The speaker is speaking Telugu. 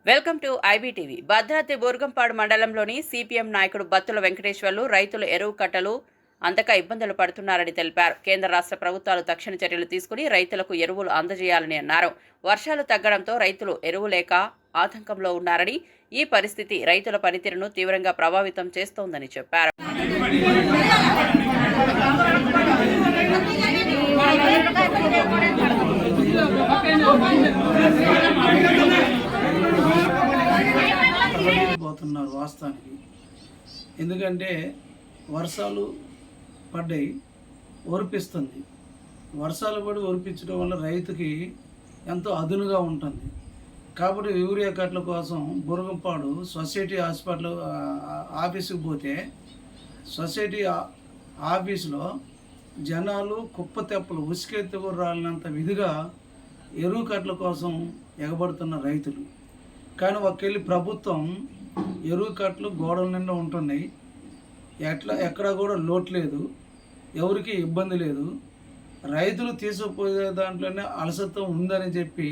Welcome to IBTV. Bhadradri Burgampadu మండలంలోని సిపిఎం నాయకుడు బత్తుల వెంకటేశ్వర్లు రైతులు ఎరువు కట్టలు అందక ఇబ్బందులు పడుతున్నారని తెలిపారు. కేంద్ర రాష్ట్ర ప్రభుత్వాలు తక్షణ చర్యలు తీసుకుని రైతులకు ఎరువులు అందజేయాలని అన్నారు. వర్షాలు తగ్గడంతో రైతులు ఎరువు లేక ఆతంకంలో ఉన్నారని, ఈ పరిస్థితి రైతుల పనితీరును తీవ్రంగా ప్రభావితం చేస్తోందని చెప్పారు. పోతున్నారు వాస్తవానికి. ఎందుకంటే వర్షాలు పడ్డాయి, ఒరిపిస్తుంది. వర్షాలు పడి ఒరిపించడం వల్ల రైతుకి ఎంతో అదునుగా ఉంటుంది. కాబట్టి యూరియా కట్ల కోసం బురగంపాడు సొసైటీ హాస్పిటల్ ఆఫీసుకు పోతే సొసైటీ ఆఫీసులో జనాలు కుప్ప తెప్పలు ఉసుకెత్తుకు రాలినంత విధిగా ఎరువు కట్ల కోసం ఎగబడుతున్న రైతులు. కానీ ఒకెళ్ళి ప్రభుత్వం ఎరువు కట్టలు గోడల నిండా ఉంటున్నాయి, ఎక్కడ కూడా లోటు లేదు, ఎవరికి ఇబ్బంది లేదు. రైతులు తీసుకుపోయే దాంట్లోనే అలసత్వం ఉందని చెప్పి